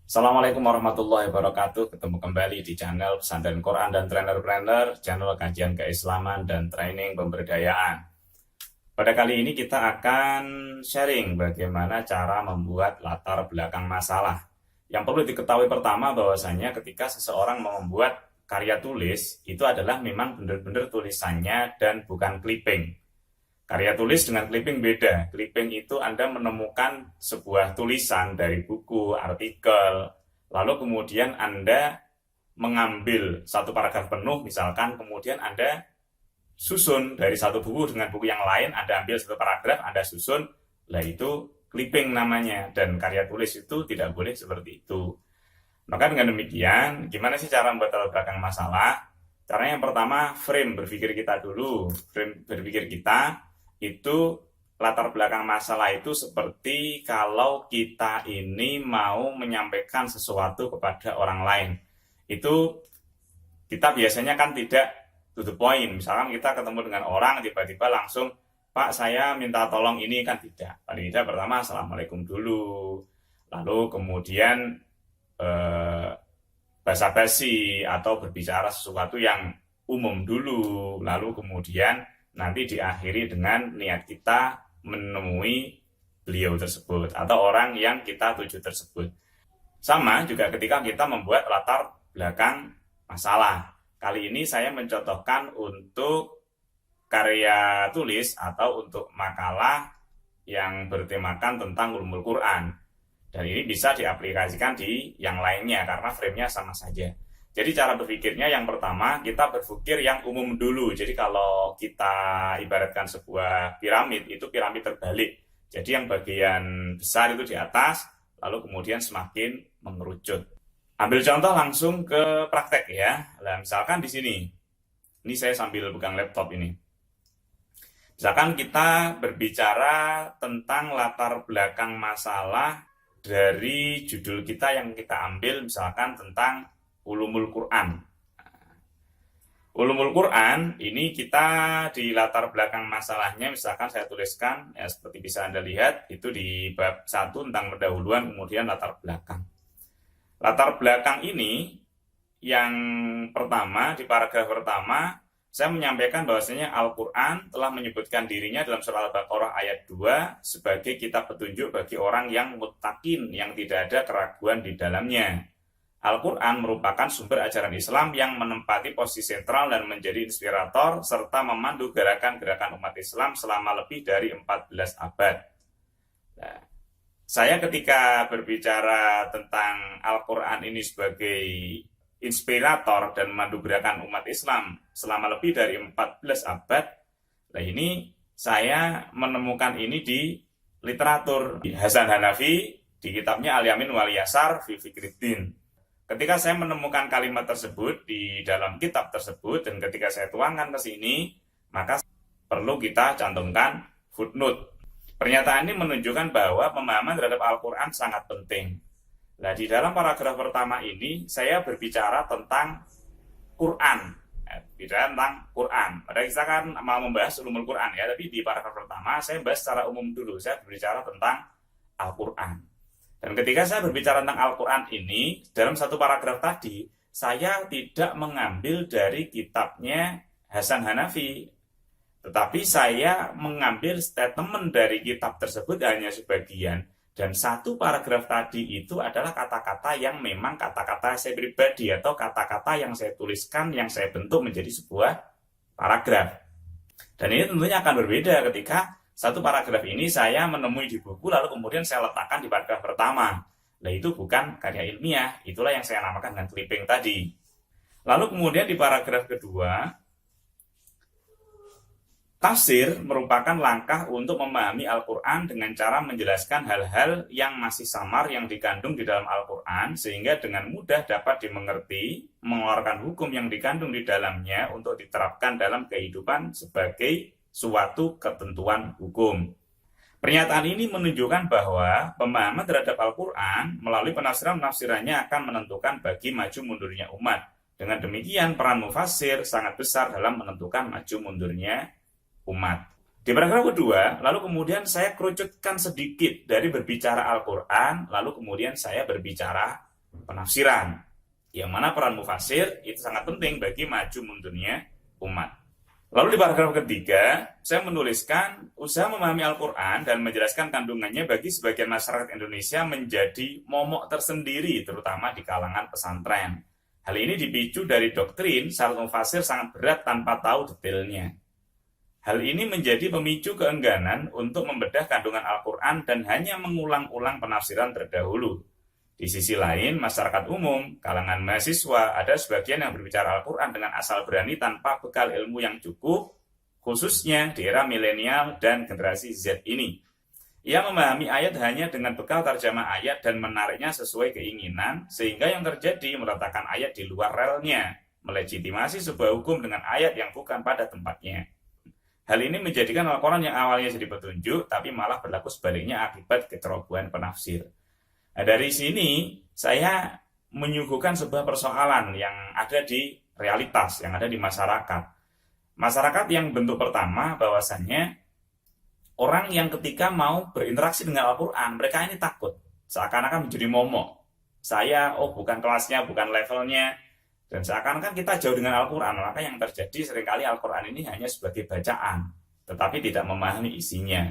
Assalamualaikum warahmatullahi wabarakatuh. Ketemu kembali di channel Pesantren Quran dan Trainer-Planner, channel kajian keislaman dan training pemberdayaan. Pada kali ini kita akan sharing bagaimana cara membuat latar belakang masalah. Yang perlu diketahui pertama bahwasanya ketika seseorang mau membuat karya tulis, itu adalah memang benar-benar tulisannya dan bukan clipping. Karya tulis dengan clipping beda. Clipping itu Anda menemukan sebuah tulisan dari buku, artikel, lalu kemudian Anda mengambil satu paragraf penuh, misalkan, kemudian Anda susun dari satu buku dengan buku yang lain, Anda ambil satu paragraf, Anda susun, lah itu clipping namanya, dan karya tulis itu tidak boleh seperti itu. Maka dengan demikian, gimana sih cara membuat latar belakang masalah? Caranya yang pertama, frame berpikir kita dulu. Frame berpikir kita itu latar belakang masalah itu seperti kalau kita ini mau menyampaikan sesuatu kepada orang lain. Itu kita biasanya kan tidak to the point. Misalkan kita ketemu dengan orang, tiba-tiba langsung, Pak, saya minta tolong ini, kan tidak. Paling tidak pertama, Assalamualaikum dulu. Lalu kemudian basa-basi atau berbicara sesuatu yang umum dulu. Lalu kemudian nanti diakhiri dengan niat kita menemui beliau tersebut atau orang yang kita tuju tersebut. Sama juga ketika kita membuat latar belakang masalah. Kali ini saya mencontohkan untuk karya tulis atau untuk makalah yang bertemakan tentang ulumul Quran. Dan ini bisa diaplikasikan di yang lainnya karena frame-nya sama saja. Jadi cara berpikirnya yang pertama, kita berpikir yang umum dulu. Jadi kalau kita ibaratkan sebuah piramid, itu piramid terbalik. Jadi yang bagian besar itu di atas, lalu kemudian semakin mengerucut. Ambil contoh langsung ke praktek ya. Nah, misalkan di sini, ini saya sambil pegang laptop ini. Misalkan kita berbicara tentang latar belakang masalah dari judul kita yang kita ambil, misalkan tentang Ulumul Quran. Ulumul Quran ini kita di latar belakang masalahnya, misalkan saya tuliskan ya, seperti bisa Anda lihat itu di bab 1 tentang pendahuluan, kemudian latar belakang. Latar belakang ini yang pertama, di paragraf pertama saya menyampaikan bahwasanya Al-Quran telah menyebutkan dirinya dalam surah Al-Baqarah ayat 2 sebagai kitab petunjuk bagi orang yang muttaqin, yang tidak ada keraguan di dalamnya. Al-Quran merupakan sumber ajaran Islam yang menempati posisi sentral dan menjadi inspirator serta memandu gerakan-gerakan umat Islam selama lebih dari 14 abad. Nah, saya ketika berbicara tentang Al-Quran ini sebagai inspirator dan memandu gerakan umat Islam selama lebih dari 14 abad, nah ini saya menemukan ini di literatur Hasan Hanafi di kitabnya Al-Yamin wal Yasar fi Fikriddin. Ketika saya menemukan kalimat tersebut di dalam kitab tersebut dan ketika saya tuangkan ke sini, maka perlu kita cantumkan footnote. Pernyataan ini menunjukkan bahwa pemahaman terhadap Al-Quran sangat penting. Nah, di dalam paragraf pertama ini, saya berbicara tentang Quran. Bicara tentang Quran. Padahal kita kan mau membahas ulumul Quran ya, tapi di paragraf pertama saya bahas secara umum dulu. Saya berbicara tentang Al-Quran. Dan ketika saya berbicara tentang Al-Quran ini, dalam satu paragraf tadi, saya tidak mengambil dari kitabnya Hasan Hanafi. Tetapi saya mengambil statement dari kitab tersebut hanya sebagian. Dan satu paragraf tadi itu adalah kata-kata yang memang kata-kata saya pribadi atau kata-kata yang saya tuliskan, yang saya bentuk menjadi sebuah paragraf. Dan ini tentunya akan berbeda ketika satu paragraf ini saya menemui di buku, lalu kemudian saya letakkan di paragraf pertama. Nah, itu bukan karya ilmiah, itulah yang saya namakan dengan clipping tadi. Lalu kemudian di paragraf kedua, tafsir merupakan langkah untuk memahami Al-Quran dengan cara menjelaskan hal-hal yang masih samar yang dikandung di dalam Al-Quran, sehingga dengan mudah dapat dimengerti, mengeluarkan hukum yang dikandung di dalamnya untuk diterapkan dalam kehidupan sebagai suatu ketentuan hukum. Pernyataan ini menunjukkan bahwa pemahaman terhadap Al-Quran melalui penafsiran-penafsirannya akan menentukan bagi maju mundurnya umat. Dengan demikian, peran mufassir sangat besar dalam menentukan maju mundurnya umat. Di paragraf kedua, lalu kemudian saya kerucutkan sedikit dari berbicara Al-Quran, lalu kemudian saya berbicara penafsiran. Yang mana peran mufasir itu sangat penting bagi maju mundurnya umat. Lalu di paragraf ketiga, saya menuliskan usaha memahami Al-Quran dan menjelaskan kandungannya bagi sebagian masyarakat Indonesia menjadi momok tersendiri, terutama di kalangan pesantren. Hal ini dipicu dari doktrin syarat mufasir sangat berat tanpa tahu detailnya. Hal ini menjadi pemicu keengganan untuk membedah kandungan Al-Quran dan hanya mengulang-ulang penafsiran terdahulu. Di sisi lain, masyarakat umum, kalangan mahasiswa, ada sebagian yang berbicara Al-Quran dengan asal berani tanpa bekal ilmu yang cukup, khususnya di era milenial dan generasi Z ini. Ia memahami ayat hanya dengan bekal terjemah ayat dan menariknya sesuai keinginan, sehingga yang terjadi meletakkan ayat di luar relnya, melegitimasi sebuah hukum dengan ayat yang bukan pada tempatnya. Hal ini menjadikan Al-Quran yang awalnya jadi petunjuk, tapi malah berlaku sebaliknya akibat kecerobohan penafsir. Nah, dari sini saya menyuguhkan sebuah persoalan yang ada di realitas, yang ada di masyarakat. Masyarakat yang bentuk pertama bahwasannya orang yang ketika mau berinteraksi dengan Al-Quran, mereka ini takut, seakan-akan menjadi momok. Saya, bukan kelasnya, bukan levelnya, dan seakan-akan kita jauh dengan Al-Quran. Maka yang terjadi seringkali Al-Quran ini hanya sebagai bacaan, tetapi tidak memahami isinya.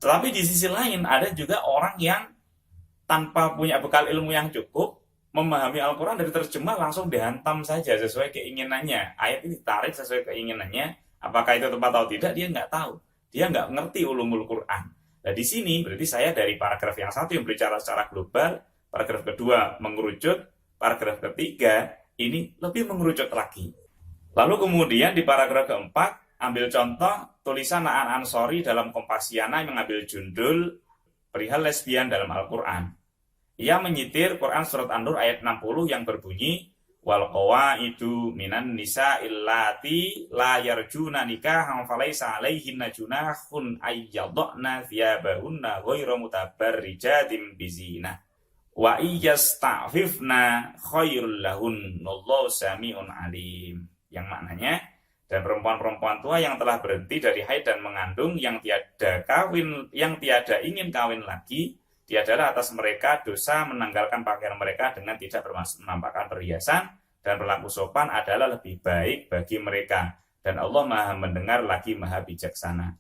Tetapi di sisi lain ada juga orang yang tanpa punya bekal ilmu yang cukup, memahami Al-Quran dari terjemah langsung dihantam saja sesuai keinginannya. Ayat ini ditarik sesuai keinginannya, apakah itu tepat atau tidak, dia nggak tahu. Dia nggak ngerti ulumul Quran. Nah di sini berarti saya dari paragraf yang satu yang berbicara secara global, paragraf kedua mengerucut, paragraf ketiga ini lebih mengerucut lagi. Lalu kemudian di paragraf keempat, ambil contoh tulisan Na'an Ansori dalam Kompasiana yang mengambil judul perihal lesbian dalam Al-Quran. Ia menyitir Quran surat An-Nur ayat 60 yang berbunyi, wal qawaidu minan nisa illati la yarjuna nikahan falaysa alaihinna junahun ayyadna thiyabahunna ghairu mutabarrijatin bizina wa iyasta'fifna khairul lahun wallahu samiun alim. Yang maknanya, dan perempuan-perempuan tua yang telah berhenti dari haid dan mengandung yang tiada ingin kawin lagi, tiadalah atas mereka dosa menanggalkan pakaian mereka dengan tidak bermaksud menampakkan perhiasan, dan berlaku sopan adalah lebih baik bagi mereka, dan Allah Maha mendengar lagi Maha bijaksana.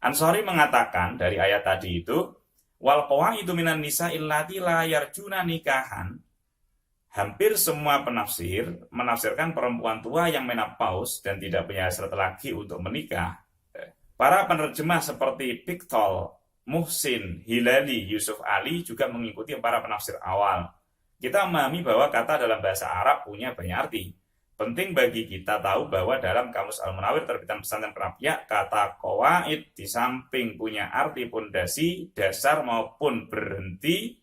Ansori mengatakan dari ayat tadi itu, wal qawaidu minan nisa illati la yarjuna nikahan. Hampir semua penafsir menafsirkan perempuan tua yang menopause dan tidak punya hasrat lagi untuk menikah. Para penerjemah seperti Piktol, Muhsin, Hilali, Yusuf Ali juga mengikuti para penafsir awal. Kita memahami bahwa kata dalam bahasa Arab punya banyak arti. Penting bagi kita tahu bahwa dalam Kamus Al-Munawir terbitan Pesantren Kerapiak, kata qawaid di samping punya arti pondasi, dasar maupun berhenti,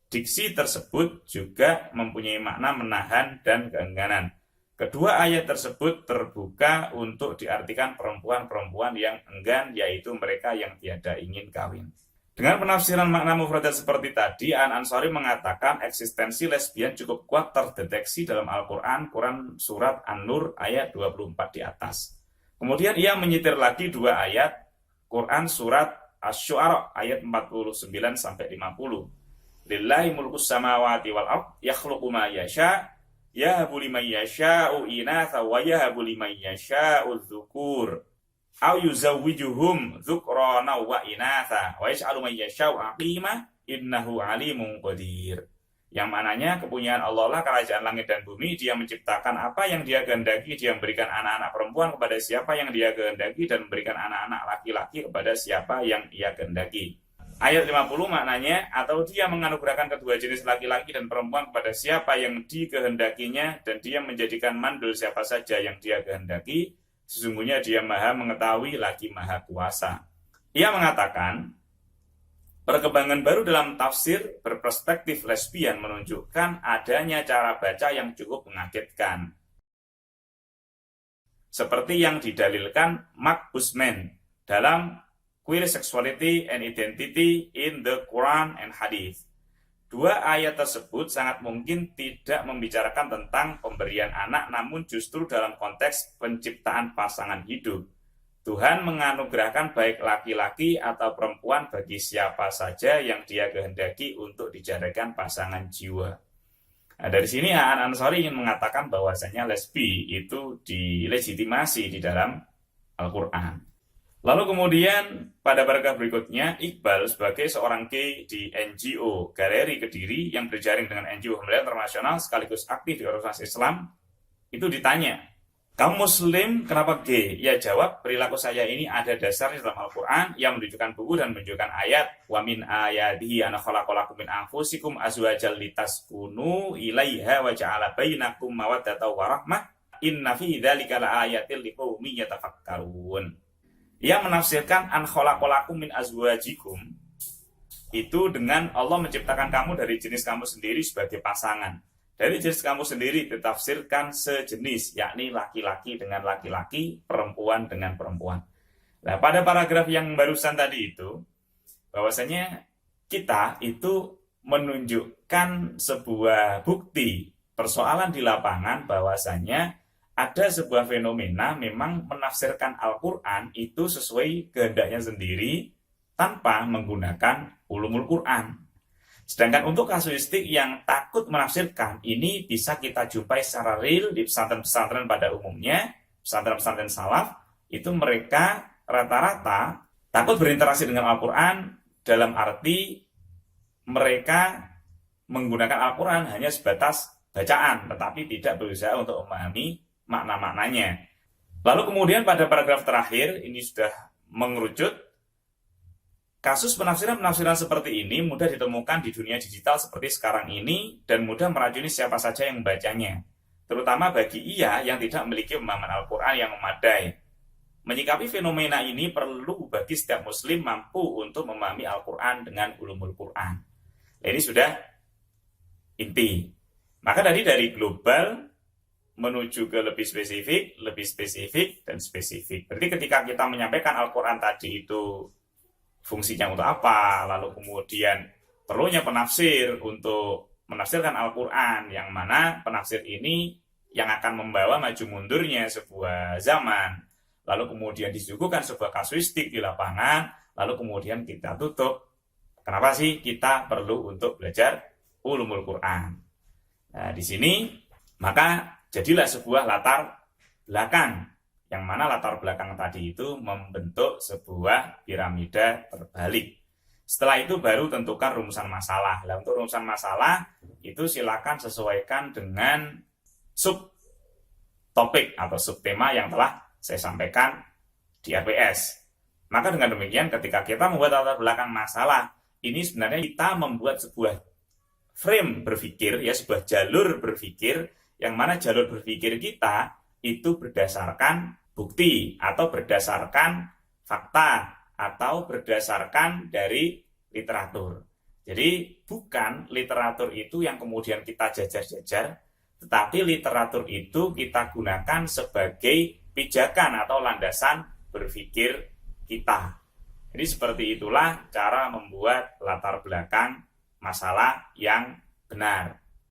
diksi tersebut juga mempunyai makna menahan dan keengganan. Kedua ayat tersebut terbuka untuk diartikan perempuan-perempuan yang enggan, yaitu mereka yang tiada ingin kawin. Dengan penafsiran makna mufradat seperti tadi, An-Ansori mengatakan eksistensi lesbian cukup kuat terdeteksi dalam Al-Quran, Quran surat An-Nur ayat 24 di atas. Kemudian ia menyitir lagi dua ayat, Quran surat Asy-Syu'ara ayat 49-50. Lillahi mulkus samawati wal ard yakhluqu ma yasha yahabu liman yasha'u inatha wa yahabu liman yasha'u dzukur aw yuzawwijuhum dzukrana wa inatha wa yaj'alu man yasha'u aqima innahu alimun qadir. Yang mananya kepunyaan Allah lah kerajaan langit dan bumi, dia menciptakan apa yang dia kehendaki, dia memberikan anak-anak perempuan kepada siapa yang dia kehendaki dan memberikan anak-anak laki-laki kepada siapa yang ia kehendaki. Ayat 50 maknanya, atau dia menganugerahkan kedua jenis laki-laki dan perempuan kepada siapa yang dikehendakinya, dan dia menjadikan mandul siapa saja yang dia kehendaki, sesungguhnya dia Maha mengetahui lagi Maha kuasa. Ia mengatakan, perkembangan baru dalam tafsir berperspektif lesbian menunjukkan adanya cara baca yang cukup mengagetkan. Seperti yang didalilkan Mark Busman dalam Queer Sexuality and Identity in the Quran and Hadith. Dua ayat tersebut sangat mungkin tidak membicarakan tentang pemberian anak, namun justru dalam konteks penciptaan pasangan hidup. Tuhan menganugerahkan baik laki-laki atau perempuan bagi siapa saja yang dia kehendaki untuk dijadikan pasangan jiwa. Nah, dari sini Aan Ansori ingin mengatakan bahwasanya lesbi itu dilegitimasi di dalam Al-Quran. Lalu kemudian pada paragraf berikutnya, Iqbal sebagai seorang gay di NGO Galeri Kediri yang berjaring dengan NGO Hambalian Internasional sekaligus aktif di organisasi Islam, itu ditanya, kamu muslim kenapa gay? Ya jawab, perilaku saya ini ada dasarnya dalam Al-Quran yang menunjukkan buku dan menunjukkan ayat wa min ayatihi ana khalaqalakum min anfusikum azwajal litaskunu ilaiha wa ja'ala bainakum mawaddatan wa rahmah inna fi dzalika laayatil liqaumin yatafakkarun. Ia menafsirkan an khalaqalakum min azwajikum itu dengan Allah menciptakan kamu dari jenis kamu sendiri sebagai pasangan. Dari jenis kamu sendiri ditafsirkan sejenis, yakni laki-laki dengan laki-laki, perempuan dengan perempuan. Nah, pada paragraf yang barusan tadi itu, bahwasanya kita itu menunjukkan sebuah bukti persoalan di lapangan bahwasanya ada sebuah fenomena memang menafsirkan Al-Quran itu sesuai kehendaknya sendiri tanpa menggunakan ulumul Quran. Sedangkan untuk kasuistik yang takut menafsirkan, ini bisa kita jumpai secara real di pesantren-pesantren pada umumnya, pesantren-pesantren salaf, itu mereka rata-rata takut berinteraksi dengan Al-Quran dalam arti mereka menggunakan Al-Quran hanya sebatas bacaan, tetapi tidak berusaha untuk memahami makna-maknanya. Lalu kemudian pada paragraf terakhir, ini sudah mengerucut, kasus penafsiran-penafsiran seperti ini mudah ditemukan di dunia digital seperti sekarang ini dan mudah meracuni siapa saja yang membacanya, terutama bagi ia yang tidak memiliki pemahaman Al-Quran yang memadai. Menyikapi fenomena ini perlu bagi setiap muslim mampu untuk memahami Al-Quran dengan ulumul Quran. Ini sudah inti. Maka dari global menuju ke lebih spesifik, dan spesifik. Berarti ketika kita menyampaikan Al-Quran tadi itu fungsinya untuk apa, lalu kemudian perlunya penafsir untuk menafsirkan Al-Quran, yang mana penafsir ini yang akan membawa maju mundurnya sebuah zaman, lalu kemudian disuguhkan sebuah kasuistik di lapangan, lalu kemudian kita tutup. Kenapa sih kita perlu untuk belajar ulumul Quran? Nah, di sini maka jadilah sebuah latar belakang, yang mana latar belakang tadi itu membentuk sebuah piramida terbalik. Setelah itu baru tentukan rumusan masalah. Nah, untuk rumusan masalah itu silakan sesuaikan dengan subtopik atau subtema yang telah saya sampaikan di RPS. Maka dengan demikian ketika kita membuat latar belakang masalah, ini sebenarnya kita membuat sebuah frame berpikir, ya, sebuah jalur berpikir, yang mana jalur berpikir kita itu berdasarkan bukti atau berdasarkan fakta atau berdasarkan dari literatur. Jadi bukan literatur itu yang kemudian kita jajar-jajar, tetapi literatur itu kita gunakan sebagai pijakan atau landasan berpikir kita. Jadi seperti itulah cara membuat latar belakang masalah yang benar.